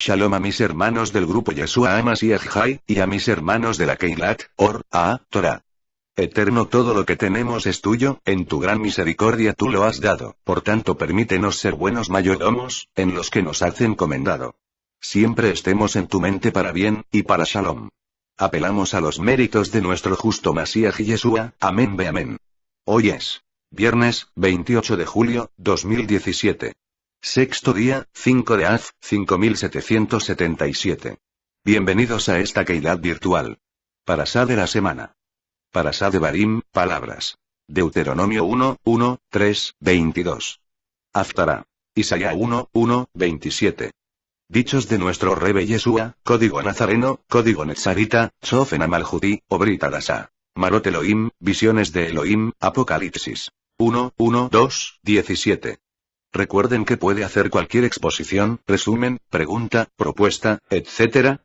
Shalom a mis hermanos del grupo Yeshua HaMashiach Jai, y a mis hermanos de la Keilat, Torah. Eterno, todo lo que tenemos es tuyo, en tu gran misericordia tú lo has dado, por tanto permítenos ser buenos mayordomos, en los que nos has encomendado. Siempre estemos en tu mente para bien, y para Shalom. Apelamos a los méritos de nuestro justo Mashiach Yeshua, amén ve amén. Hoy es viernes, 28 de julio, 2017. Sexto día, 5 de Av, 5777. Bienvenidos a esta Keilat virtual. Parashá de la semana. Parashá de Barim, palabras. Deuteronomio 1, 22. Haftará. Isaías 1, 27. Dichos de nuestro Rebbe Yeshua, código nazareno, código netzarita, Shofen Amalhudí, Obrit Hadashá. Marot Elohim, visiones de Elohim, Apocalipsis. 17. Recuerden que puede hacer cualquier exposición, resumen, pregunta, propuesta, etcétera.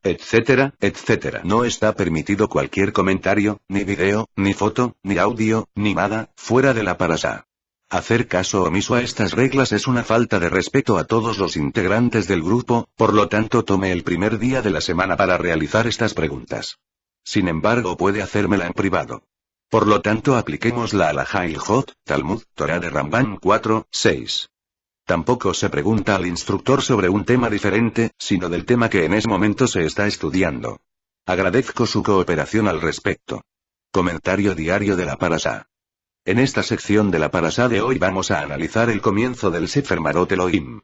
No está permitido cualquier comentario, ni video, ni foto, ni audio, ni nada, fuera de la parashá. Hacer caso omiso a estas reglas es una falta de respeto a todos los integrantes del grupo, por lo tanto tome el primer día de la semana para realizar estas preguntas. Sin embargo, puede hacérmela en privado. Por lo tanto, apliquemos la Halajá Ilhot, Talmud, Torah de Rambam 4:6. Tampoco se pregunta al instructor sobre un tema diferente, sino del tema que en ese momento se está estudiando. Agradezco su cooperación al respecto. Comentario diario de la parashá. En esta sección de la parashá de hoy vamos a analizar el comienzo del Sefer Marot Elohim.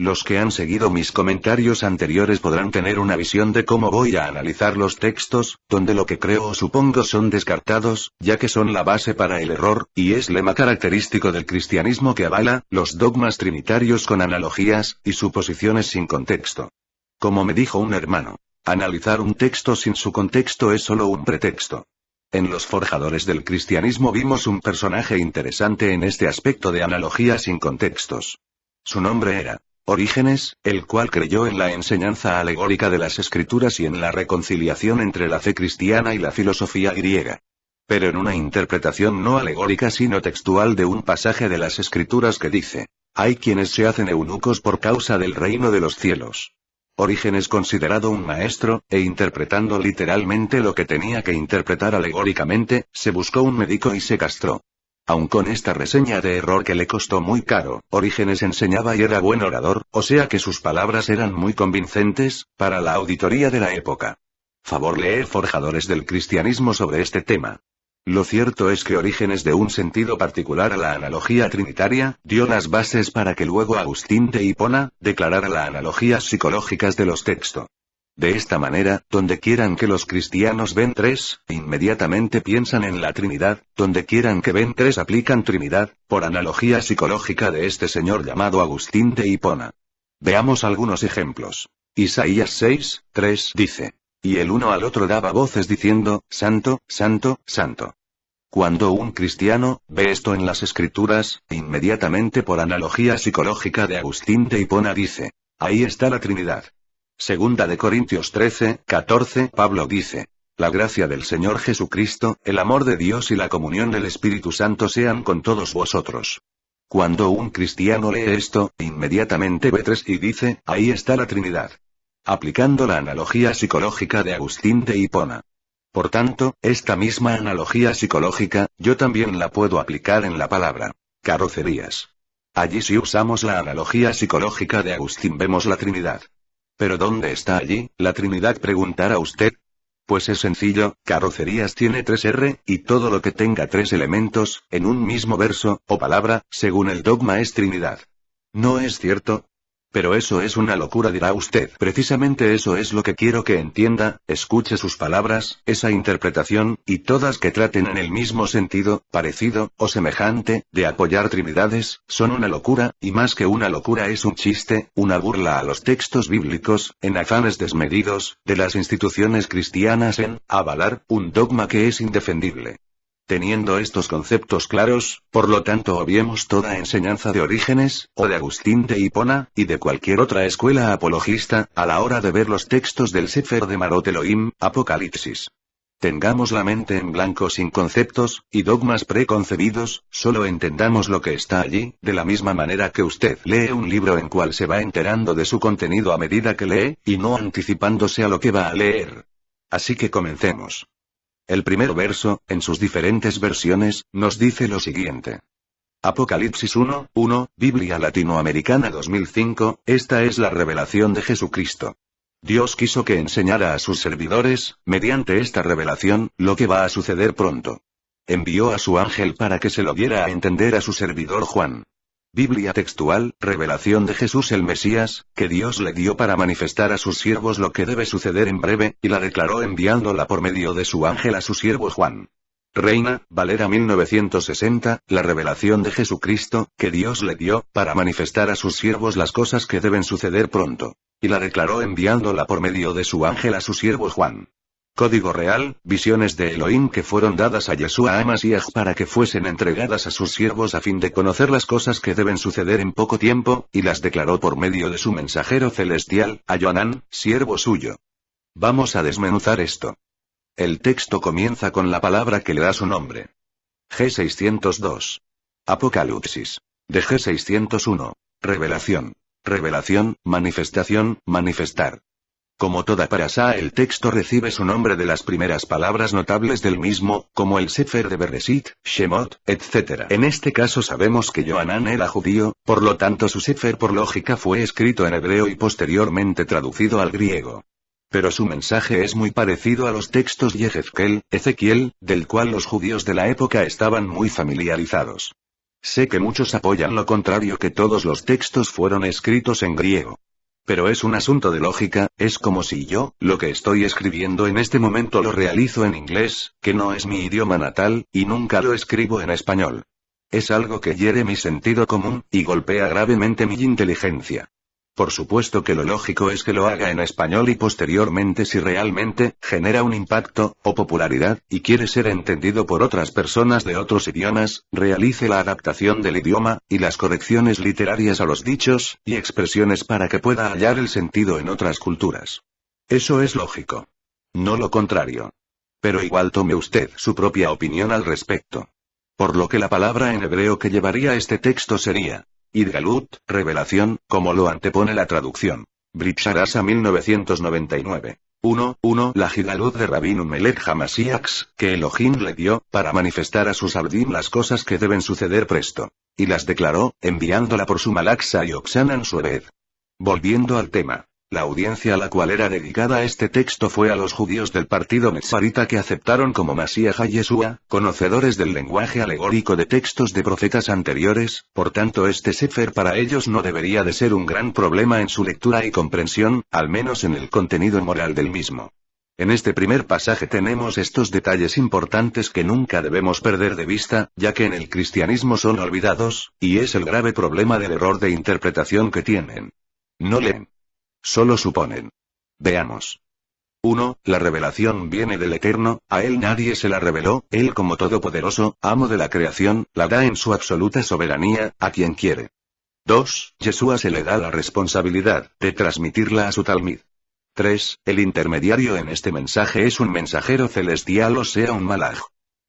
Los que han seguido mis comentarios anteriores podrán tener una visión de cómo voy a analizar los textos, donde lo que creo o supongo son descartados, ya que son la base para el error, y es lema característico del cristianismo que avala los dogmas trinitarios con analogías y suposiciones sin contexto. Como me dijo un hermano, analizar un texto sin su contexto es solo un pretexto. En los forjadores del cristianismo vimos un personaje interesante en este aspecto de analogía sin contextos. Su nombre era Orígenes, el cual creyó en la enseñanza alegórica de las escrituras y en la reconciliación entre la fe cristiana y la filosofía griega. Pero en una interpretación no alegórica sino textual de un pasaje de las escrituras que dice: hay quienes se hacen eunucos por causa del reino de los cielos. Orígenes, considerado un maestro, e interpretando literalmente lo que tenía que interpretar alegóricamente, se buscó un médico y se castró. Aun con esta reseña de error que le costó muy caro, Orígenes enseñaba y era buen orador, o sea que sus palabras eran muy convincentes, para la auditoría de la época. Favor leer Forjadores del cristianismo sobre este tema. Lo cierto es que Orígenes, de un sentido particular a la analogía trinitaria, dio las bases para que luego Agustín de Hipona declarara las analogías psicológicas de los textos. De esta manera, donde quieran que los cristianos ven tres, inmediatamente piensan en la Trinidad, donde quieran que ven tres aplican Trinidad, por analogía psicológica de este señor llamado Agustín de Hipona. Veamos algunos ejemplos. Isaías 6:3 dice: y el uno al otro daba voces diciendo, Santo, Santo, Santo. Cuando un cristiano ve esto en las escrituras, inmediatamente por analogía psicológica de Agustín de Hipona dice: ahí está la Trinidad. Segunda de Corintios 13:14, Pablo dice: la gracia del Señor Jesucristo, el amor de Dios y la comunión del Espíritu Santo sean con todos vosotros. Cuando un cristiano lee esto, inmediatamente ve tres y dice: ahí está la Trinidad. Aplicando la analogía psicológica de Agustín de Hipona. Por tanto, esta misma analogía psicológica, yo también la puedo aplicar en la palabra carrocerías. Allí, si usamos la analogía psicológica de Agustín, vemos la Trinidad. ¿Pero dónde está allí, la Trinidad?, preguntará usted. Pues es sencillo, carrocerías tiene 3R, y todo lo que tenga tres elementos, en un mismo verso, o palabra, según el dogma es Trinidad. ¿No es cierto? Pero eso es una locura, dirá usted. Precisamente eso es lo que quiero que entienda, escuche sus palabras, esa interpretación, y todas que traten en el mismo sentido, parecido, o semejante, de apoyar trinidades, son una locura, y más que una locura es un chiste, una burla a los textos bíblicos, en afanes desmedidos, de las instituciones cristianas en avalar un dogma que es indefendible. Teniendo estos conceptos claros, por lo tanto obviemos toda enseñanza de Orígenes, o de Agustín de Hipona, y de cualquier otra escuela apologista, a la hora de ver los textos del Sefer de Marot Elohim, Apocalipsis. Tengamos la mente en blanco sin conceptos y dogmas preconcebidos, solo entendamos lo que está allí, de la misma manera que usted lee un libro en cual se va enterando de su contenido a medida que lee, y no anticipándose a lo que va a leer. Así que comencemos. El primer verso, en sus diferentes versiones, nos dice lo siguiente. Apocalipsis 1:1, Biblia Latinoamericana 2005, esta es la revelación de Jesucristo. Dios quiso que enseñara a sus servidores, mediante esta revelación, lo que va a suceder pronto. Envió a su ángel para que se lo diera a entender a su servidor Juan. Biblia textual, revelación de Jesús el Mesías, que Dios le dio para manifestar a sus siervos lo que debe suceder en breve, y la declaró enviándola por medio de su ángel a su siervo Juan. Reina Valera 1960, la revelación de Jesucristo, que Dios le dio, para manifestar a sus siervos las cosas que deben suceder pronto. Y la declaró enviándola por medio de su ángel a su siervo Juan. Código real, visiones de Elohim que fueron dadas a Yeshua HaMashiach para que fuesen entregadas a sus siervos a fin de conocer las cosas que deben suceder en poco tiempo, y las declaró por medio de su mensajero celestial, a Yohanan, siervo suyo. Vamos a desmenuzar esto. El texto comienza con la palabra que le da su nombre. G602. Apocalipsis. De G601. Revelación. Revelación, manifestación, manifestar. Como toda parasá, el texto recibe su nombre de las primeras palabras notables del mismo, como el Sefer de Bereshit, Shemot, etc. En este caso sabemos que Yohanan era judío, por lo tanto su Sefer por lógica fue escrito en hebreo y posteriormente traducido al griego. Pero su mensaje es muy parecido a los textos Yehezkel, Ezequiel, del cual los judíos de la época estaban muy familiarizados. Sé que muchos apoyan lo contrario, que todos los textos fueron escritos en griego. Pero es un asunto de lógica, es como si yo, lo que estoy escribiendo en este momento lo realizo en inglés, que no es mi idioma natal, y nunca lo escribo en español. Es algo que hiere mi sentido común, y golpea gravemente mi inteligencia. Por supuesto que lo lógico es que lo haga en español y posteriormente, si realmente genera un impacto, o popularidad, y quiere ser entendido por otras personas de otros idiomas, realice la adaptación del idioma, y las correcciones literarias a los dichos, y expresiones para que pueda hallar el sentido en otras culturas. Eso es lógico. No lo contrario. Pero igual tome usted su propia opinión al respecto. Por lo que la palabra en hebreo que llevaría este texto sería Idgalut, revelación, como lo antepone la traducción. Brit Sharasa 1999. 1:1 La Higalut de Rabinu Melech HaMashiach, que Elohim le dio, para manifestar a sus abdim las cosas que deben suceder presto. Y las declaró, enviándola por su Malaxa y Oxanan Suebed. Volviendo al tema. La audiencia a la cual era dedicada este texto fue a los judíos del partido Metzarita que aceptaron como Mashiach a Yeshua, conocedores del lenguaje alegórico de textos de profetas anteriores, por tanto este Sefer para ellos no debería de ser un gran problema en su lectura y comprensión, al menos en el contenido moral del mismo. En este primer pasaje tenemos estos detalles importantes que nunca debemos perder de vista, ya que en el cristianismo son olvidados, y es el grave problema del error de interpretación que tienen. No leen. Solo suponen. Veamos. 1. La revelación viene del Eterno, a Él nadie se la reveló, Él como todopoderoso, amo de la creación, la da en su absoluta soberanía, a quien quiere. 2. Yeshua se le da la responsabilidad de transmitirla a su Talmid. 3. El intermediario en este mensaje es un mensajero celestial, o sea un malaj.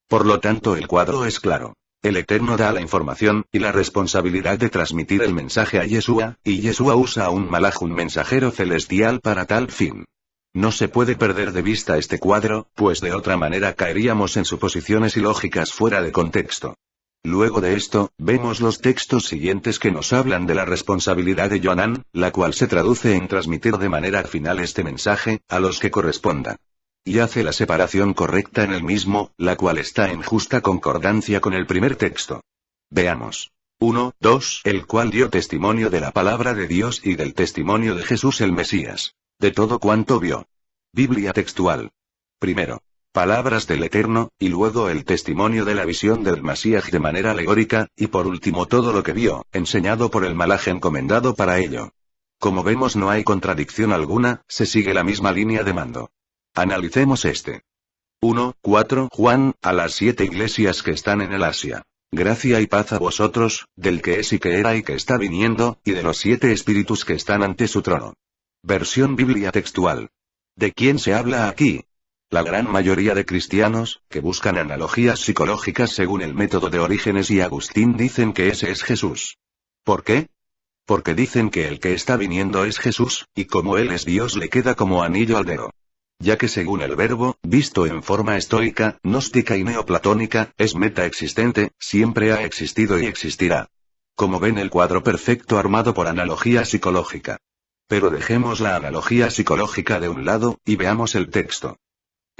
Por lo tanto el cuadro es claro. El Eterno da la información, y la responsabilidad de transmitir el mensaje a Yeshua, y Yeshua usa a un malaj, un mensajero celestial para tal fin. No se puede perder de vista este cuadro, pues de otra manera caeríamos en suposiciones ilógicas fuera de contexto. Luego de esto, vemos los textos siguientes que nos hablan de la responsabilidad de Yohanan, la cual se traduce en transmitir de manera final este mensaje, a los que corresponda. Y hace la separación correcta en el mismo, la cual está en justa concordancia con el primer texto. Veamos. 1, 2, el cual dio testimonio de la palabra de Dios y del testimonio de Jesús el Mesías. De todo cuanto vio. Biblia textual. Primero. Palabras del Eterno, y luego el testimonio de la visión del Mashiach de manera alegórica, y por último todo lo que vio, enseñado por el malaj encomendado para ello. Como vemos no hay contradicción alguna, se sigue la misma línea de mando. Analicemos este. 1, 4 Juan, a las 7 iglesias que están en el Asia. Gracia y paz a vosotros, del que es y que era y que está viniendo, y de los 7 espíritus que están ante su trono. Versión Biblia textual. ¿De quién se habla aquí? La gran mayoría de cristianos, que buscan analogías psicológicas según el método de Orígenes y Agustín, dicen que ese es Jesús. ¿Por qué? Porque dicen que el que está viniendo es Jesús, y como Él es Dios le queda como anillo al dedo. Ya que según el verbo, visto en forma estoica, gnóstica y neoplatónica, es metaexistente, siempre ha existido y existirá. Como ven, el cuadro perfecto armado por analogía psicológica. Pero dejemos la analogía psicológica de un lado, y veamos el texto.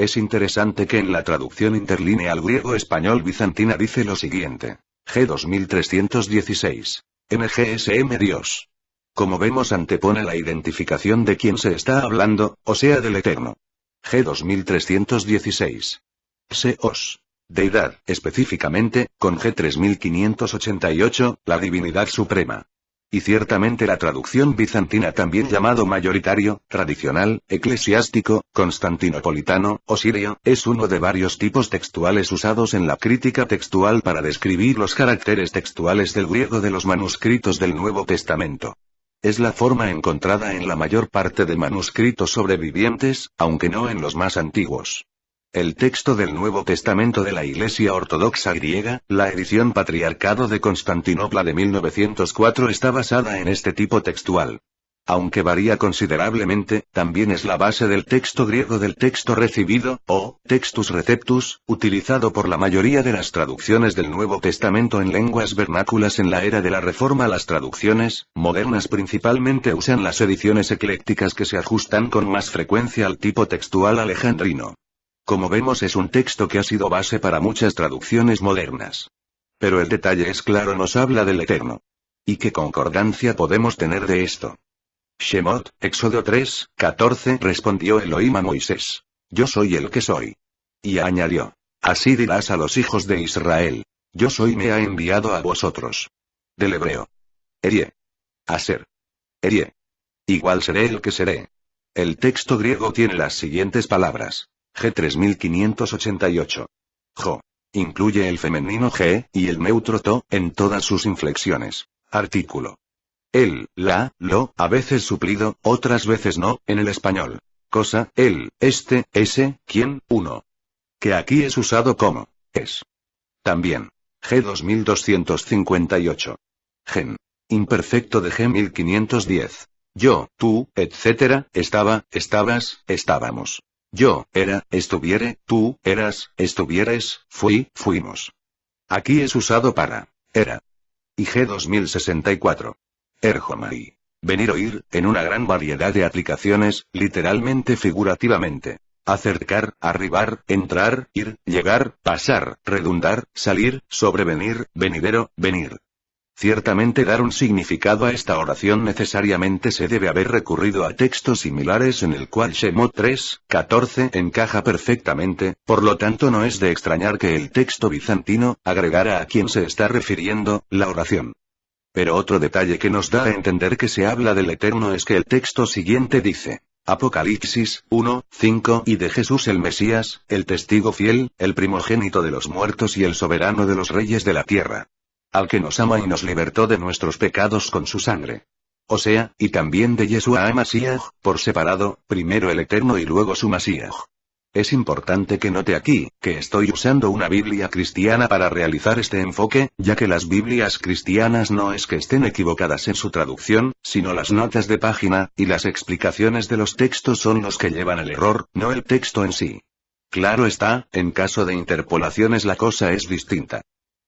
Es interesante que en la traducción interlínea al griego-español bizantina dice lo siguiente. G 2316. NGSM Dios. Como vemos, antepone la identificación de quien se está hablando, o sea del Eterno. G 2316. Seos. Deidad, específicamente, con G 3588, la divinidad suprema. Y ciertamente la traducción bizantina, también llamado mayoritario, tradicional, eclesiástico, constantinopolitano, o sirio, es uno de varios tipos textuales usados en la crítica textual para describir los caracteres textuales del griego de los manuscritos del Nuevo Testamento. Es la forma encontrada en la mayor parte de manuscritos sobrevivientes, aunque no en los más antiguos. El texto del Nuevo Testamento de la Iglesia Ortodoxa griega, la edición Patriarcado de Constantinopla de 1904, está basada en este tipo textual. Aunque varía considerablemente, también es la base del texto griego del texto recibido, o Textus Receptus, utilizado por la mayoría de las traducciones del Nuevo Testamento en lenguas vernáculas en la era de la Reforma. Las traducciones modernas principalmente usan las ediciones eclécticas que se ajustan con más frecuencia al tipo textual alejandrino. Como vemos, es un texto que ha sido base para muchas traducciones modernas. Pero el detalle es claro, nos habla del Eterno. ¿Y qué concordancia podemos tener de esto? Shemot, Éxodo 3, 14, respondió Elohim a Moisés. Yo soy el que soy. Y añadió. Así dirás a los hijos de Israel. Yo soy, me ha enviado a vosotros. Del hebreo. Erie. Aser. Erie. Igual seré el que seré. El texto griego tiene las siguientes palabras. G 3588. Jo. Incluye el femenino G, y el neutro to, en todas sus inflexiones. Artículo. El, la, lo, a veces suplido, otras veces no, en el español. Cosa, el, este, ese, quién, uno. Que aquí es usado como, es. También. G 2258. Gen. Imperfecto de G 1510. Yo, tú, etc., estaba, estabas, estábamos. Yo, era, estuviere, tú, eras, estuvieres, fui, fuimos. Aquí es usado para, era. Y G 2064. Erjomai. Venir o ir, en una gran variedad de aplicaciones, literalmente, figurativamente. Acercar, arribar, entrar, ir, llegar, pasar, redundar, salir, sobrevenir, venidero, venir. Ciertamente, dar un significado a esta oración necesariamente se debe haber recurrido a textos similares en el cual Shemot 3, 14 encaja perfectamente, por lo tanto no es de extrañar que el texto bizantino agregara a quien se está refiriendo la oración. Pero otro detalle que nos da a entender que se habla del Eterno es que el texto siguiente dice, Apocalipsis 1, 5, y de Jesús el Mesías, el testigo fiel, el primogénito de los muertos y el soberano de los reyes de la tierra. Al que nos ama y nos libertó de nuestros pecados con su sangre. O sea, y también de Yeshua HaMashiach, por separado, primero el Eterno y luego su Mashiach. Es importante que note aquí, que estoy usando una Biblia cristiana para realizar este enfoque, ya que las Biblias cristianas no es que estén equivocadas en su traducción, sino las notas de página, y las explicaciones de los textos son los que llevan el error, no el texto en sí. Claro está, en caso de interpolaciones la cosa es distinta.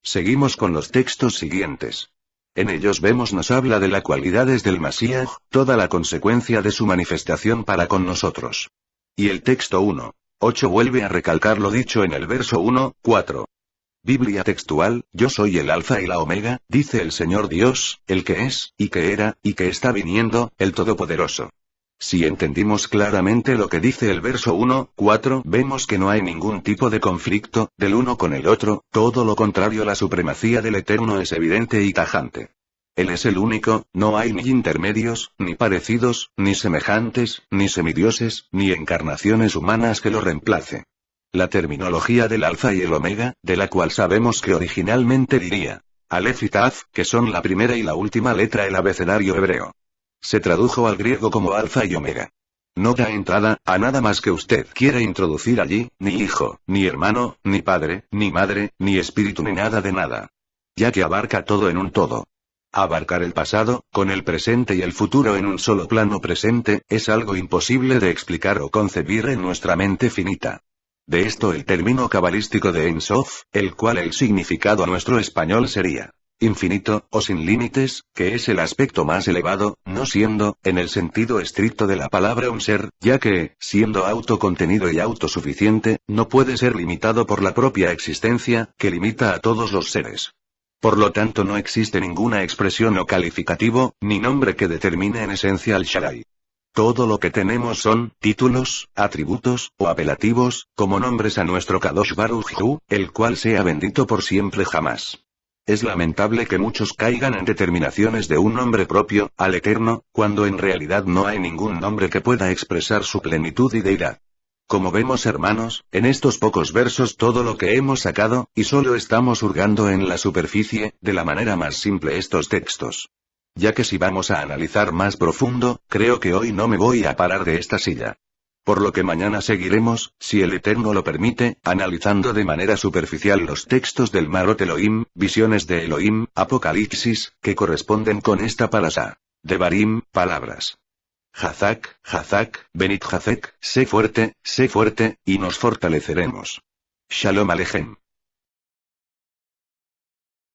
Seguimos con los textos siguientes. En ellos vemos nos habla de las cualidades del Mashiach, toda la consecuencia de su manifestación para con nosotros. Y el texto 1, 8 vuelve a recalcar lo dicho en el verso 1, 4. Biblia textual, yo soy el Alfa y la Omega, dice el Señor Dios, el que es, y que era, y que está viniendo, el Todopoderoso. Si entendimos claramente lo que dice el verso 1, 4, vemos que no hay ningún tipo de conflicto, del uno con el otro, todo lo contrario, la supremacía del Eterno es evidente y tajante. Él es el único, no hay ni intermedios, ni parecidos, ni semejantes, ni semidioses, ni encarnaciones humanas que lo reemplace. La terminología del Alfa y el Omega, de la cual sabemos que originalmente diría, Alef y Taf, que son la primera y la última letra del abecedario hebreo. Se tradujo al griego como Alfa y Omega. No da entrada a nada más que usted quiere introducir allí, ni hijo, ni hermano, ni padre, ni madre, ni espíritu ni nada de nada. Ya que abarca todo en un todo. Abarcar el pasado, con el presente y el futuro en un solo plano presente, es algo imposible de explicar o concebir en nuestra mente finita. De esto el término cabalístico de Ein Sof, el cual el significado a nuestro español sería infinito, o sin límites, que es el aspecto más elevado, no siendo, en el sentido estricto de la palabra un ser, ya que, siendo autocontenido y autosuficiente, no puede ser limitado por la propia existencia, que limita a todos los seres. Por lo tanto no existe ninguna expresión o calificativo, ni nombre que determine en esencia al Shaddai. Todo lo que tenemos son títulos, atributos, o apelativos, como nombres a nuestro Kadosh Baruj Hu, el cual sea bendito por siempre jamás. Es lamentable que muchos caigan en determinaciones de un nombre propio, al Eterno, cuando en realidad no hay ningún nombre que pueda expresar su plenitud y deidad. Como vemos hermanos, en estos pocos versos todo lo que hemos sacado, y solo estamos hurgando en la superficie, de la manera más simple estos textos. Ya que si vamos a analizar más profundo, creo que hoy no me voy a parar de esta silla. Por lo que mañana seguiremos, si el Eterno lo permite, analizando de manera superficial los textos del Marot Elohim, visiones de Elohim, Apocalipsis, que corresponden con esta parasá. Devarim, palabras. Hazak, Hazak, Benit Hazek, sé fuerte, y nos fortaleceremos. Shalom Alejem.